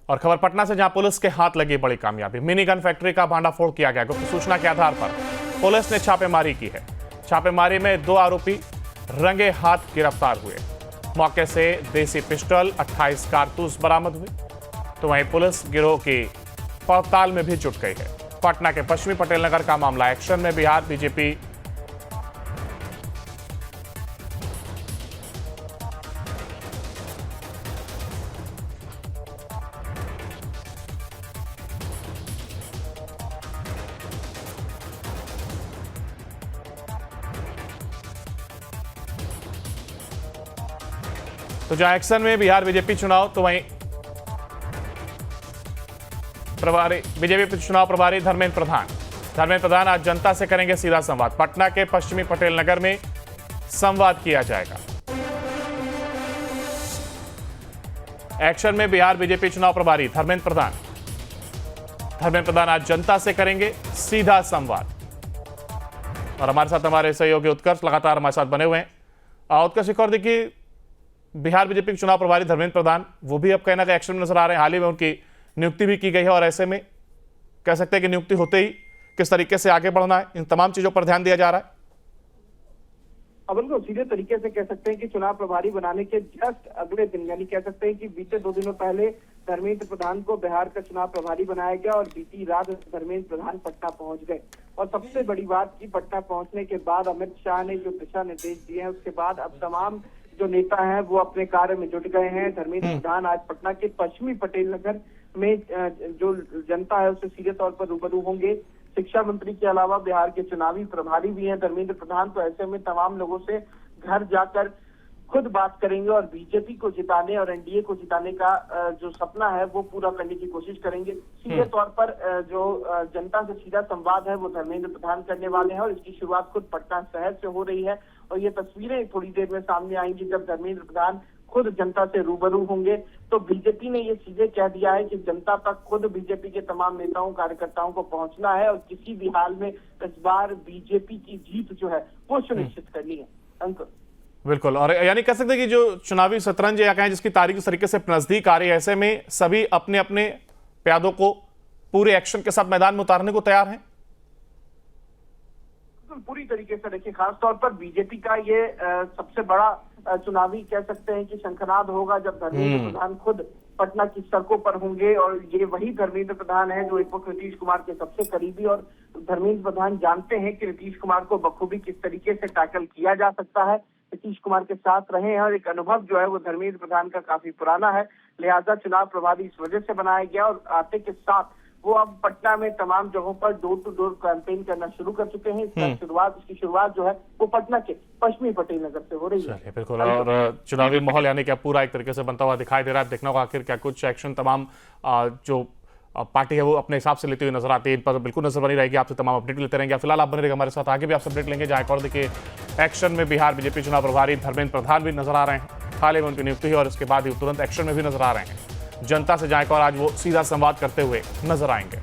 और खबर पटना से, जहां पुलिस के हाथ लगी बड़ी कामयाबी। मिनी गन फैक्ट्री का भांडाफोड़ किया गया। गुप्त सूचना के आधार पर पुलिस ने छापेमारी की है। छापेमारी में 2 आरोपी रंगे हाथ गिरफ्तार हुए। मौके से देसी पिस्टल, 28 कारतूस बरामद हुए। तो वहीं पुलिस गिरोह की पड़ताल में भी जुट गई है। पटना के पश्चिमी पटेल नगर का मामला। एक्शन में बिहार बीजेपी तो जहां एक्शन में बिहार बीजेपी चुनाव, तो वहीं बीजेपी चुनाव प्रभारी धर्मेंद्र प्रधान आज जनता से करेंगे सीधा संवाद। पटना के पश्चिमी पटेल नगर में संवाद किया जाएगा। एक्शन में बिहार बीजेपी चुनाव प्रभारी धर्मेंद्र प्रधान आज जनता से करेंगे सीधा संवाद। और हमारे साथ हमारे सहयोगी उत्कर्ष लगातार हमारे साथ बने हुए हैं। उत्कर्ष, एक और देखिए, बिहार बीजेपी के चुनाव प्रभारी धर्मेंद्र प्रधान, वो भी अब कहीं ना कहीं एक्शन में नजर आ रहे हैं। हाल ही में उनकी नियुक्ति भी की गई है और ऐसे में कह सकते हैं कि नियुक्ति होते ही किस तरीके से आगे बढ़ना है, इन तमाम चीजों पर ध्यान दिया जा रहा है। अब उनको सीधे तरीके से कह सकते हैं कि चुनाव प्रभारी बनाने के जस्ट अगले दिन, यानी कह सकते हैं कि बीते 2 दिनों पहले धर्मेंद्र प्रधान को बिहार का चुनाव प्रभारी बनाया गया और बीती रात धर्मेंद्र प्रधान पटना पहुंच गए। और सबसे बड़ी बात की, पटना पहुंचने के बाद अमित शाह ने जो दिशा निर्देश दिए हैं, उसके बाद अब तमाम जो नेता हैं वो अपने कार्य में जुट गए हैं। धर्मेंद्र प्रधान आज पटना के पश्चिमी पटेल नगर में जो जनता है उससे सीधे तौर पर रूबरू होंगे। शिक्षा मंत्री के अलावा बिहार के चुनावी प्रभारी भी हैं धर्मेंद्र प्रधान, तो ऐसे में तमाम लोगों से घर जाकर खुद बात करेंगे और बीजेपी को जिताने और एनडीए को जिताने का जो सपना है वो पूरा करने की कोशिश करेंगे। सीधे तौर पर जो जनता से सीधा संवाद है वो धर्मेंद्र प्रधान करने वाले हैं और इसकी शुरुआत खुद पटना शहर से हो रही है। और ये तस्वीरें थोड़ी देर में सामने आएंगी जब धर्मेंद्र प्रधान खुद जनता से रूबरू होंगे। तो बीजेपी ने ये सीधे कह दिया है कि जनता तक खुद बीजेपी के तमाम नेताओं कार्यकर्ताओं को पहुंचना है और किसी भी हाल में इस बार बीजेपी की जीत जो है वो सुनिश्चित करनी है। अंकुर, बिल्कुल। और यानी कह सकते हैं कि जो चुनावी शतरंज या कहें जिसकी तारीख इस तरीके से नजदीक आ रही है, ऐसे में सभी अपने अपने प्यादों को पूरे एक्शन के साथ मैदान में उतारने को तैयार हैं। पूरी तरीके से देखिए, खासतौर पर बीजेपी का ये सबसे बड़ा चुनावी कह सकते हैं कि शंखनाद होगा जब धर्मेंद्र प्रधान खुद पटना की सड़कों पर होंगे। और ये वही धर्मेंद्र प्रधान है जो एक वक्त नीतीश कुमार के सबसे करीबी, और धर्मेंद्र प्रधान जानते हैं कि नीतीश कुमार को बखूबी किस तरीके से टैकल किया जा सकता है। नीतीश कुमार के साथ रहे हैं और एक अनुभव जो है वो धर्मेंद्र प्रधान का काफी पुराना है। लिहाजा चुनाव प्रभारी इस वजह से बनाया गया और आते के साथ वो अब पटना में तमाम जगहों पर डोर टू डोर कैंपेन करना शुरू कर चुके हैं। इसकी शुरुआत जो है वो पटना के पश्चिमी पटेल नगर से हो रही है। बिल्कुल। और चुनावी माहौल यानी कि पूरा एक तरीके से बनता हुआ दिखाई दे रहा है। देखना होगा आखिर क्या कुछ एक्शन तमाम जो पार्टी है वो अपने हिसाब से लेती हुई नजर आती है। इन पर बिल्कुल नजर बनी रहेगी, आपसे तमाम अपडेट लेते रहेंगे। फिलहाल आप बने रहेंगे हमारे साथ, आगे भी आपसे अपडेट लेंगे। जहाँ एक और देखिए, एक्शन में बिहार बीजेपी चुनाव प्रभारी धर्मेंद्र प्रधान भी नजर आ रहे हैं। हाल ही में उनकी नियुक्ति हुई और इसके बाद ही तुरंत एक्शन में भी नजर आ रहे हैं। जनता से जहाँ एक और आज वो सीधा संवाद करते हुए नजर आएंगे।